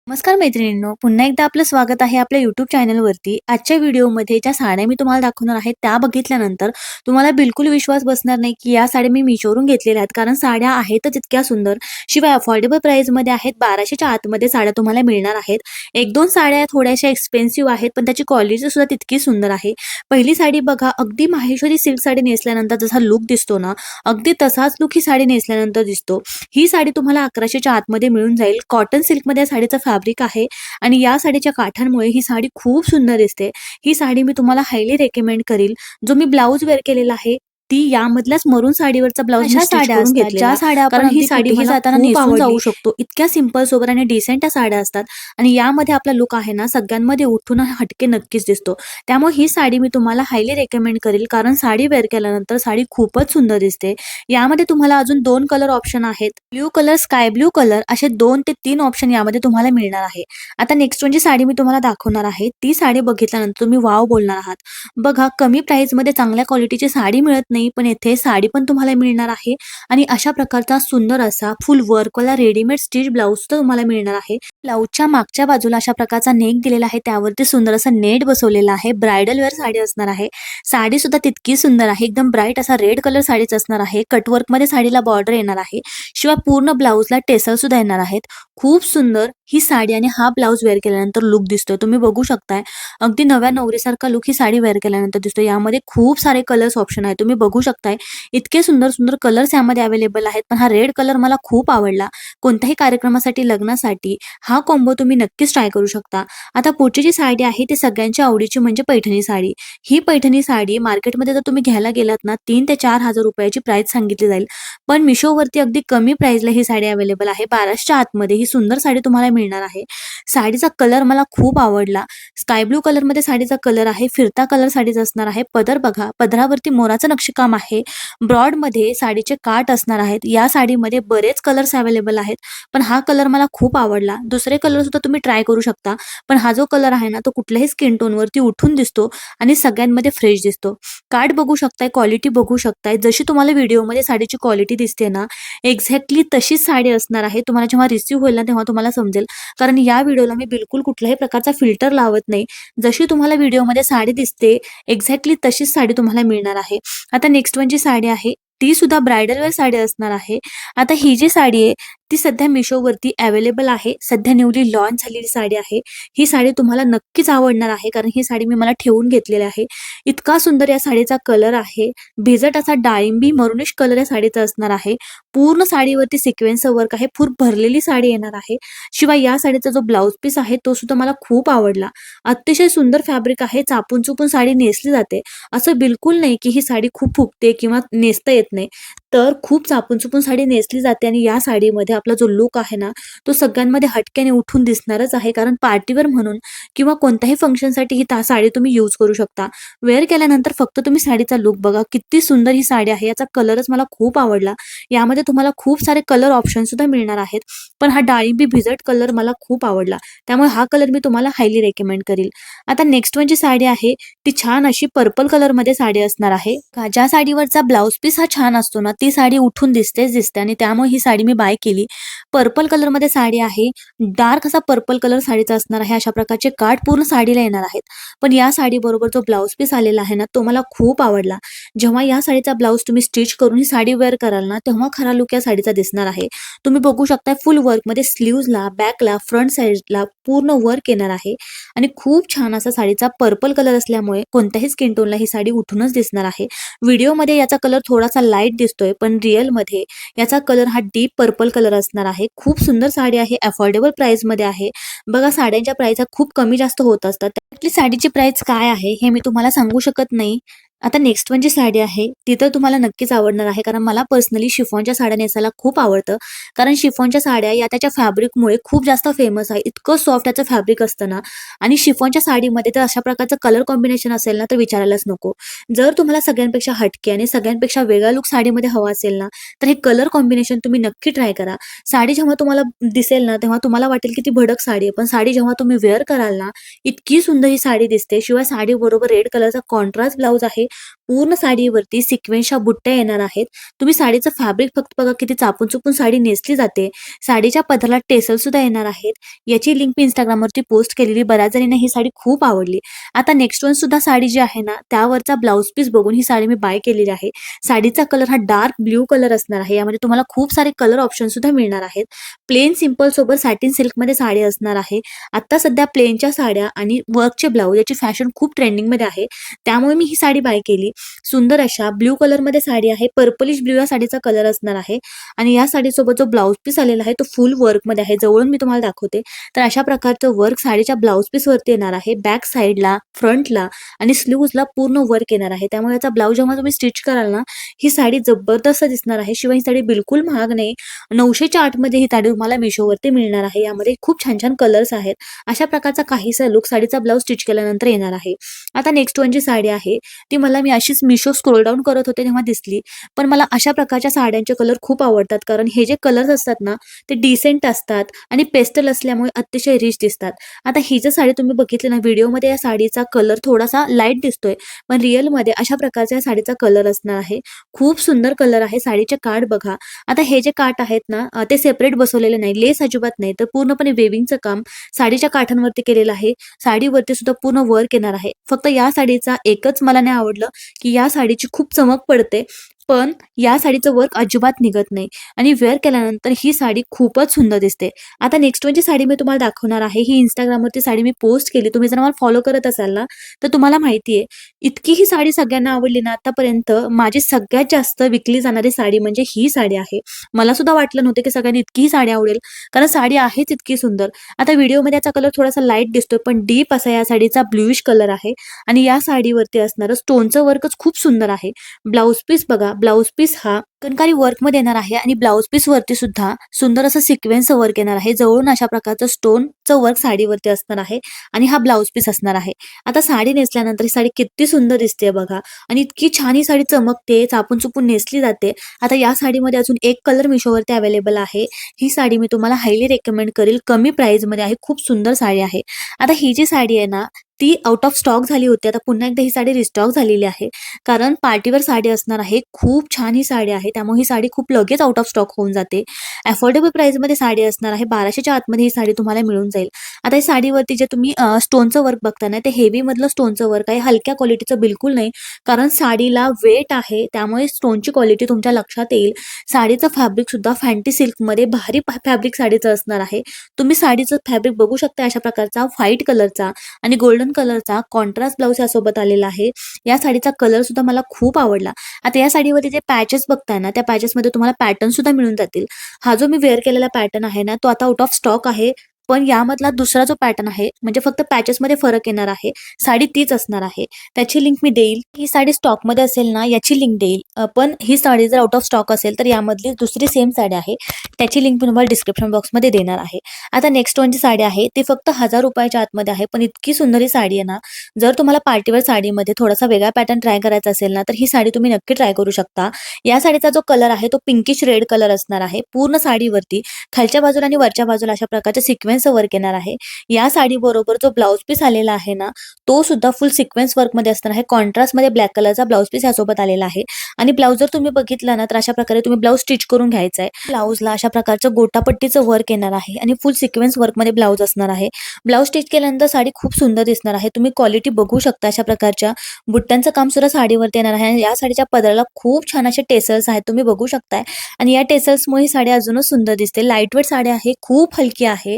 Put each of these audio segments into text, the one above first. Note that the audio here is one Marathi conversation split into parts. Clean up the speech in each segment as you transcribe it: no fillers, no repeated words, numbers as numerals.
नमस्कार मैत्रिणींनो, पुन्हा एकदा आपलं स्वागत आहे आपल्या यूट्यूब चॅनलवरती. आजच्या व्हिडिओमध्ये ज्या साड्या मी तुम्हाला दाखवणार आहे त्या बघितल्यानंतर तुम्हाला बिलकुल विश्वास बसणार नाही की या साड्या मी Meeshoवरून घेतलेल्या आहेत. कारण साड्या आहेतच इतक्या सुंदर, शिवाय अफोर्डेबल प्राईसमध्ये आहेत. 1200च्या आतमध्ये साड्या तुम्हाला मिळणार आहेत. 1-2 साड्या थोड्याशा एक्सपेन्सिव्ह आहेत, पण त्याची क्वालिटी सुद्धा तितकी सुंदर आहे. पहिली साडी बघा, अगदी माहेश्वरी सिल्क साडी नेसल्यानंतर जसा लूक दिसतो ना, अगदी तसाच लूक ही साडी नेसल्यानंतर दिसतो. ही साडी तुम्हाला 1100च्या आतमध्ये मिळून जाईल. कॉटन सिल्कमध्ये साडीचं फॅब्रिक आहे आणि या साडीच्या काठांमुळे ही साडी खूप सुंदर दिसते. ही साडी मी तुम्हाला हायली रेकमेंड करील. जो मी ब्लाउज वेअर केलेला आहे ती यामधल्याच मरून साडीवरचा ब्लाउज अशा स्टिच साड्या करून असतात, घेतलेला. ज्या साड्या आपण कारण ही अगदी साडी कुठेही मला जाताना खूप नेसून जाऊ आवडली. शकतो. इतक्या सिंपल सोबर आणि डिसेंट साड्या असतात आणि यामध्ये आपला लुक आहे ना सगळ्यांमध्ये उठून हटके नक्कीच दिसतो. त्यामुळे ही साडी मी तुम्हाला हायली रेकमेंड करेल, कारण साडी वेअर केल्यानंतर साडी खूपच सुंदर दिसते. यामध्ये तुम्हाला अजून 2 कलर ऑप्शन आहेत. Blue colour, sky blue colour असे 2 ते 3 ऑप्शन यामध्ये तुम्हाला मिळणार आहे. आता नेक्स्ट जी साडी मी तुम्हाला दाखवणार आहे, ती साडी बघितल्यानंतर तुम्ही वाव बोलणार आहात. बघा, कमी प्राईसमध्ये चांगल्या क्वालिटीची साडी मिळत नाही, पण येथे साडी पण तुम्हाला मिळणार आहे आणि अशा प्रकारचा सुंदर असा फुल वर्कवाला रेडीमेड स्टिच ब्लाउज सुद्धा तुम्हाला मिळणार आहे. ब्लाउजच्या मागच्या बाजूला अशा प्रकारचा नेक दिलेला आहे, त्यावरती सुंदर असा नेट बसवलेला आहे. ब्रायडल वेअर साडी असणार आहे. साडी सुद्धा तितकी सुंदर आहे. एकदम ब्राईट असा रेड कलर साडीच असणार आहे. कटवर्कमध्ये साडीला बॉर्डर येणार आहे. शिवाय पूर्ण ब्लाउजला टेसल सुद्धा येणार आहेत. खूप सुंदर ही साडी आणि हा ब्लाउज वेअर केल्यानंतर लुक दिसतोय. तुम्ही बघू शकताय, अगदी नव्या नवरीसारखा लुक ही साडी वेअर केल्यानंतर दिसतो. यामध्ये खूप सारे कलर्स ऑप्शन आहेत. तुम्ही बघू शकताय, इतके सुंदर सुंदर कलर्स यामध्ये अवेलेबल आहेत. पण हा रेड कलर मला खूप आवडला. कोणत्याही कार्यक्रमासाठी, लग्नासाठी हा कॉम्बो तुम्ही नक्कीच ट्राय करू शकता. आता पुढची जी साडी आहे ती सगळ्यांच्या आवडीची म्हणजे पैठणी साडी. ही पैठणी साडी मार्केटमध्ये जर तुम्ही घ्यायला गेलात ना 3 ते 4,000 रुपयाची प्राइस सांगितली जाईल. पण मिशोवरती अगदी कमी प्राइसला ही साडी अवेलेबल आहे. 1200च्या आतमध्ये ही सुंदर साडी तुम्हाला मिळणार आहे. साडीचा कलर मला खूप आवडला. स्काय ब्लू कलरमध्ये साडीचा कलर आहे. फिरता कलर साडीचा असणार आहे. पदर बघा, पदरावरती मोराचं नक्षीकाम आहे. ब्रॉडमध्ये साडीचे काठ असणार आहेत. या साडीमध्ये बरेच कलर्स अवेलेबल आहेत, पण हा कलर मला खूप आवडला. दुसरे कलर सुद्धा तुम्ही ट्राय करू शकता, पण हा जो कलर आहे ना तो कुठल्याही स्किन टोनवरती उठून दिसतो आणि सगळ्यांमध्ये फ्रेश दिसतो. काठ बघू शकताय, क्वालिटी बघू शकताय. जशी तुम्हाला व्हिडिओमध्ये साडीची क्वालिटी दिसते ना, एक्झॅक्टली तशीच साडी असणार आहे. तुम्हाला जेव्हा रिसीव्ह होईल ना तेव्हा तुम्हाला समजेल, कारण या व्हिडिओला मी बिलकुल कुठल्याही प्रकारचा फिल्टर लावत नाही. जशी तुम्हाला व्हिडिओमध्ये साडी दिसते एक्झॅक्टली तशीच साडी तुम्हाला मिळणार आहे. आता नेक्स्ट जी साडी आहे ती सुद्धा ब्रायडल वेअर साडी असणार आहे. आता ही जी साडी आहे ती सध्या मिशोवरती अवेलेबल आहे. सध्या न्यूली लॉन्च झालेली साडी आहे. ही साडी तुम्हाला नक्कीच आवडणार आहे, कारण ही साडी मी मला ठेवून घेतलेली आहे. इतका सुंदर या साडीचा कलर आहे. भिजट असा डाळिंबी मरुनिश कलर या साडीचा असणार आहे. पूर्ण साडीवरती सिक्वेन्स वर्क आहे. पूर्ण भरलेली साडी येणार आहे. शिवाय या साडीचा जो ब्लाउज पीस आहे तो सुद्धा मला खूप आवडला. अतिशय सुंदर फॅब्रिक आहे. चापून चुपून साडी नेसली जाते. असं बिलकुल नाही की ही साडी खूप फुगते किंवा नेसता येत नाही. तर खूप चापून चुपून साडी नेसली जाते आणि या साडीमध्ये आपला जो लुक आहे ना तो सगळ्यांमध्ये हटक्याने उठून दिसणारच आहे. कारण पार्टीवेअर म्हणून किंवा कोणत्याही फंक्शनसाठी ही साडी तुम्ही यूज करू शकता. वेअर केल्यानंतर फक्त तुम्ही साडीचा लुक बघा, किती सुंदर ही साडी आहे. याचा कलरच मला खूप आवडला. यामध्ये तुम्हाला खूप सारे कलर ऑप्शन सुद्धा मिळणार आहेत, पण हा डाळिंबी भिजट कलर मला खूप आवडला. त्यामुळे हा कलर मी तुम्हाला हायली रेकमेंड करेल. आता नेक्स्ट जी साडी आहे ती छान अशी पर्पल कलरमध्ये साडी असणार आहे. ज्या साडीवरचा ब्लाउज पीस हा छान असतो ना ती साडी उठून दिसतेच दिसते आणि त्यामुळे ही साडी मी बाय केली. पर्पल कलरमध्ये साडी आहे. डार्क असा पर्पल कलर साडीचा असणार आहे. अशा प्रकारचे काठ पूर्ण साडीला येणार आहेत. पण या साडीबरोबर जो ब्लाउज पीस आलेला आहे ना तो मला खूप आवडला. जेव्हा या साडीचा ब्लाउज तुम्ही स्टिच करून ही साडी वेअर कराल ना तेव्हा खरा लुक या साडीचा दिसणार आहे. तुम्ही बघू शकता, फुल वर्कमध्ये स्लीव्हजला, बॅकला, फ्रंट साईडला पूर्ण वर्क येणार आहे आणि खूप छान असा साडीचा पर्पल कलर असल्यामुळे कोणत्याही स्किन टोनला ही साडी उठूनच दिसणार आहे. व्हिडिओमध्ये याचा कलर थोडासा लाईट दिसतोय, पण रिअलमध्ये याचा कलर हा डीप पर्पल कलर असणार आहे. खूप सुंदर साडी आहे. अफोर्डेबल प्राइसमध्ये आहे. बघा, साड्यांच्या प्राइस खूप कमी जास्त होत असतात. त्यातली साडीची प्राइस काय आहे हे मी तुम्हाला सांगू शकत नाही. आता नेक्स्ट जी साडी आहे ती तर तुम्हाला नक्कीच आवडणार आहे, कारण मला पर्सनली शिफॉनच्या साड्या नेसायला खूप आवडतं. कारण शिफॉनच्या साड्या या त्याच्या फॅब्रिकमुळे खूप जास्त फेमस आहे. इतकं सॉफ्ट याचं फॅब्रिक असतं ना, आणि शिफॉनच्या साडीमध्ये तर अशा प्रकारचं कलर कॉम्बिनेशन असेल ना तर विचारायलाच नको. जर तुम्हाला सगळ्यांपेक्षा हटके आणि सगळ्यांपेक्षा वेगळा लुक साडीमध्ये हवा असेल ना तर हे कलर कॉम्बिनेशन तुम्ही नक्की ट्राय करा. साडी जेव्हा तुम्हाला दिसेल ना तेव्हा तुम्हाला वाटेल की ती भडक साडी आहे, पण साडी जेव्हा तुम्ही वेअर कराल ना इतकी सुंदर ही साडी दिसते. शिवाय साडी बरोबर रेड कलरचा कॉन्ट्रास्ट ब्लाउज आहे. पूर्ण साडीवरती सिक्वेन्सच्या बुट्ट्या येणार आहेत. तुम्ही साडीचं फॅब्रिक फक्त बघा किती चापून-चुपून साडी नेसली जाते. साडीच्या पदराला टेसल सुद्धा येणार आहेत. याची लिंक मी Instagramवरती पोस्ट केलेली. बऱ्याच जणींना ही साडी खूप आवडली. आता नेक्स्ट वन सुद्धा साडी जी आहे ना, त्यावरचा ब्लाउज पीस बघून ही साडी मी बाय केलेली आहे. साडीचा कलर हा डार्क ब्लू कलर असणार आहे. यामध्ये तुम्हाला खूप सारे कलर ऑप्शन सुद्धा मिळणार आहेत. प्लेन सिंपल सोबत सॅटिन सिल्कमध्ये साडी असणार आहे. आता सध्या प्लेनच्या साड्या आणि वर्कचे ब्लाउज याची फॅशन खूप ट्रेंडिंगमध्ये आहे. त्यामुळे मी ही साडी बाय केली. सुंदर अशा ब्लू कलरमध्ये साडी आहे. पर्पलिश ब्लू या साडीचा कलर असणार आहे आणि या साडीसोबत जो ब्लाउज पीस आलेला आहे तो फुल वर्कमध्ये आहे. जवळून मी तुम्हाला दाखवते. तर अशा प्रकारचं वर्क साडीच्या ब्लाउज पीसवरती येणार आहे. बॅक साईडला, फ्रंटला आणि स्लीव्हजला पूर्ण वर्क येणार आहे. त्यामुळे याचा ब्लाउज जेव्हा तुम्ही स्टिच कराल ना, ही साडी जबरदस्त दिसणार आहे. शिवाय ही साडी बिलकुल महाग नाही. 900च्या आतमध्ये ही साडी तुम्हाला मिशोवरती मिळणार आहे. यामध्ये खूप छान छान कलर्स आहेत. अशा प्रकारचा काहीसा लुक साडीचा ब्लाउज स्टिच केल्यानंतर येणार आहे. आता नेक्स्ट वन जी साडी आहे ती मला मी अशीच मिशो स्क्रोल डाऊन करत होते तेव्हा दिसली. पण मला अशा प्रकारच्या साड्यांचे कलर खूप आवडतात. कारण हे जे कलर्स असतात ना ते डिसेंट असतात आणि पेस्टल असल्यामुळे अतिशय रिच दिसतात. आता ही जर साडी तुम्ही बघितली ना व्हिडिओमध्ये या साडीचा कलर थोडासा लाईट दिसतोय. पण रिअलमध्ये अशा प्रकारचा या साडीचा कलर असणार आहे. खूप सुंदर कलर आहे. साडीचे काठ बघा. आता हे जे काठ आहेत ना ते सेपरेट बसवलेले नाही. लेस अजिबात नाही. तर पूर्णपणे वेविंगचं काम साडीच्या काठांवरती केलेलं आहे. साडीवरती सुद्धा पूर्ण वर्क येणार आहे. फक्त या साडीचा एकच मला नाही आवडलं की या साडीची खूप चमक पडते. पण या साडीचं वर्क अजिबात निघत नाही आणि वेअर केल्यानंतर ही साडी खूपच सुंदर दिसते. आता नेक्स्ट वन जी साडी मी तुम्हाला दाखवणार आहे. ही Instagramवरती साडी मी पोस्ट केली. तुम्ही जर मला फॉलो करत असाल ना तर तुम्हाला माहिती आहे. इतकी ही साडी सगळ्यांना आवडली ना आतापर्यंत माझी सगळ्यात जास्त विकली जाणारी साडी म्हणजे ही साडी आहे. मला सुद्धा वाटलं नव्हतं की सगळ्यांनी इतकी ही साडी आवडेल. कारण साडी आहेच इतकी सुंदर. आता व्हिडिओमध्ये याचा कलर थोडासा लाईट दिसतोय पण डीप असा या साडीचा ब्लूइश कलर आहे आणि या साडीवरती असणारं स्टोनचं वर्कच खूप सुंदर आहे. ब्लाउज पीस बघा. ब्लाउज पीस हा कणकारी वर्कमध्ये येणार आहे आणि ब्लाउज पीस वरती सुद्धा सुंदर असं सिक्वेन्सचं वर्क येणार आहे. जवळून अशा प्रकारचं स्टोनचं वर्क साडीवरती असणार आहे आणि हा ब्लाउज पीस असणार आहे. आता साडी नेसल्यानंतर ही साडी किती सुंदर दिसते बघा आणि इतकी छान ही साडी चमकते. चापून चुपून नेसली जाते. आता या साडीमध्ये अजून एक कलर मिशोवरती अवेलेबल आहे. ही साडी मी तुम्हाला हायली रेकमेंड करेल. कमी प्राइसमध्ये आहे. खूप सुंदर साडी आहे. आता ही जी साडी आहे ना ती आउट ऑफ स्टॉक झाली होती. आता पुन्हा एकदा ही साडी रिस्टॉक झालेली आहे. कारण पार्टीवर साडी असणार आहे. खूप छान ही साडी आहे. त्यामुळे ही साडी खूप लगेच आउट ऑफ स्टॉक होऊन जाते. अफोर्डेबल प्राइसमध्ये साडी असणार आहे. 1200च्या आतमध्ये ही साडी तुम्हाला मिळून जाईल. आता ही साडीवरती जे तुम्ही स्टोनचं वर्क बघता ना ते हेवी मधलं स्टोनचं वर्क आहे. हलक्या क्वालिटीचं बिलकुल नाही. कारण साडीला वेट आहे. त्यामुळे स्टोनची क्वालिटी तुमच्या लक्षात येईल. साडीचं फॅब्रिक सुद्धा फॅन्टी सिल्कमध्ये भारी फॅब्रिक साडीचं असणार आहे. तुम्ही साडीचं फॅब्रिक बघू शकता. अशा प्रकारचा व्हाईट कलरचा आणि गोल्डन कलरचा कॉन्ट्रास्ट ब्लाउज यासोबत आलेला आहे. या साडीचा कलर सुद्धा मला खूप आवडला. आता या साडीवरती जे पॅचेस बघताय ना त्या पॅचेसमध्ये तुम्हाला पॅटर्न सुद्धा मिळून जातील. हा जो मी वेअर केलेला पॅटर्न आहे ना तो आता आउट ऑफ स्टॉक आहे. पण यामधला दुसरा जो पॅटर्न आहे म्हणजे फक्त पॅचेसमध्ये फरक येणार आहे. साडी तीच असणार आहे. त्याची लिंक मी देईल. ही साडी स्टॉकमध्ये असेल ना याची लिंक देईल. पण ही साडी जर आउट ऑफ स्टॉक असेल तर यामधली दुसरी सेम साडी आहे. त्याची लिंक मी तुम्हाला डिस्क्रिप्शन बॉक्समध्ये देणार आहे. आता नेक्स्ट वन जी साडी आहे ती फक्त 1000 रुपयाच्या आतमध्ये आहे. पण इतकी सुंदर ही साडी आहे ना जर तुम्हाला पार्टीवेअर साडीमध्ये थोडासा वेगळा पॅटर्न ट्राय करायचा असेल ना तर ही साडी तुम्ही नक्की ट्राय करू शकता. या साडीचा जो कलर आहे तो पिंकिश रेड कलर असणार आहे. पूर्ण साडीवरती खालच्या बाजूला आणि वरच्या बाजूला अशा प्रकारचे सिक्वेन्स वर्क येणार आहे. या साडी बरोबर जो ब्लाउज पीस आलेला आहे ना तो सुद्धा फुल सिक्वेन्स वर्क मध्ये असणार आहे. कॉन्ट्रास्ट मध्ये ब्लॅक कलरचा ब्लाउज पीस यासोबत आलेला आहे आणि ब्लाउज जर तुम्ही बघितला ना तर अशा प्रकारे तुम्ही ब्लाउज स्टिच करून घ्यायचा आहे. ब्लाउजला अशा प्रकारचं गोटापट्टीचं वर्क येणार आहे आणि फुल सिक्वेन्स वर्क मध्ये ब्लाउज असणार आहे. ब्लाउज स्टिच केल्यानंतर साडी खूप सुंदर दिसणार आहे. तुम्ही क्वालिटी बघू शकता. अशा प्रकारच्या बुट्ट्यांचं काम सुद्धा साडीवरती येणार आहे आणि या साडीच्या पदराला खूप छान असे टेसल्स आहेत. तुम्ही बघू शकताय आणि या टेसल्समुळे ही साडी अजूनच सुंदर दिसते. लाईटवेट साडी आहे. खूप हलकी आहे.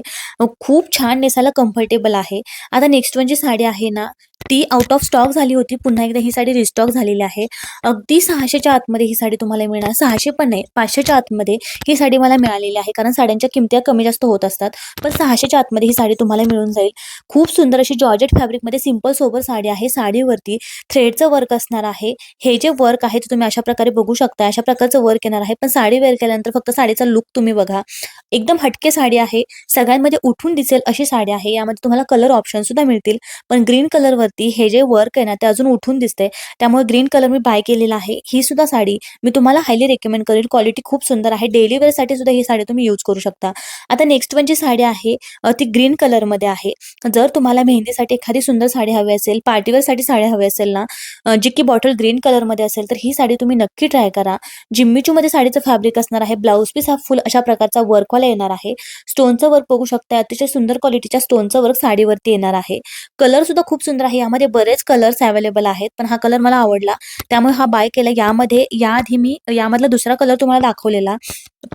खूप छान नेसायला कम्फर्टेबल आहे. आता नेक्स्ट वन जी साडी आहे ना ती आउट ऑफ स्टॉक झाली होती. पुन्हा एकदा ही साडी रिस्टॉक झालेली आहे. अगदी 600च्या आतमध्ये ही साडी तुम्हाला मिळणार. 600 पण नाही 500च्या आतमध्ये ही साडी मला मिळालेली आहे. कारण साड्यांच्या किमत्या कमी जास्त होत असतात. पण 600च्या आतमध्ये ही साडी तुम्हाला मिळून जाईल. खूप सुंदर अशी जॉर्जेट फॅब्रिकमध्ये सिंपल सोबर साडी आहे. साडीवरती थ्रेडचं वर्क असणार आहे. हे जे वर्क आहे ते तुम्ही अशा प्रकारे बघू शकता. अशा प्रकारचं वर्क येणार आहे. पण साडी वेअर केल्यानंतर फक्त साडीचा लुक तुम्ही बघा. एकदम हटके साडी आहे. सगळ्यांमध्ये उठून दिसेल अशी साडी आहे. यामध्ये तुम्हाला कलर ऑप्शन सुद्धा मिळतील. पण ग्रीन कलरवरती साडीवरती हे जे वर्क आहे ना ते अजून उठून दिसतंय. त्यामुळे ग्रीन कलर मी बाय केलेला आहे. ही सुद्धा साडी मी तुम्हाला हायली रेकमेंड करेल. क्वालिटी खूप सुंदर आहे. डेली वेअरसाठी सुद्धा ही साडी तुम्ही यूज करू शकता. आता नेक्स्ट वन जी साडी आहे ती ग्रीन कलरमध्ये आहे. जर तुम्हाला मेहंदीसाठी एखादी सुंदर साडी हवी असेल, पार्टीवेअरसाठी साडी हवी असेल ना, जी की बॉटल ग्रीन कलरमध्ये असेल, तर ही साडी तुम्ही नक्की ट्राय करा. जिम्मीचूमध्ये साडीचं फॅब्रिक असणार आहे. ब्लाउज पीस हा फुल अशा प्रकारचा वर्कवाला येणार आहे. स्टोनचं वर्क बघू शकता. अतिशय सुंदर क्वालिटीच्या स्टोनचं वर्क साडीवरती येणार आहे. कलर सुद्धा खूप सुंदर आहे. यामध्ये बरेच कलर्स अवेलेबल आहेत, पण हा कलर मला आवडला त्यामुळे हा बाय केला. याआधी मी यामधला दुसरा कलर तुम्हाला दाखवलेला,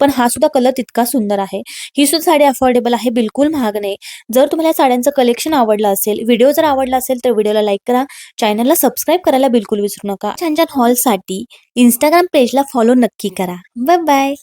पण हा सुद्धा कलर तितका सुंदर आहे. ही सुद्धा साडी अफोर्डेबल आहे, बिलकुल महाग नाही. जर तुम्हाला या साड्यांचं कलेक्शन आवडलं असेल, व्हिडिओ जर आवडला असेल तर व्हिडिओला लाईक करा, चॅनलला सबस्क्राईब करायला बिलकुल विसरू नका. छान छान हॉलसाठी इंस्टाग्राम पेजला फॉलो नक्की करा. Bye bye.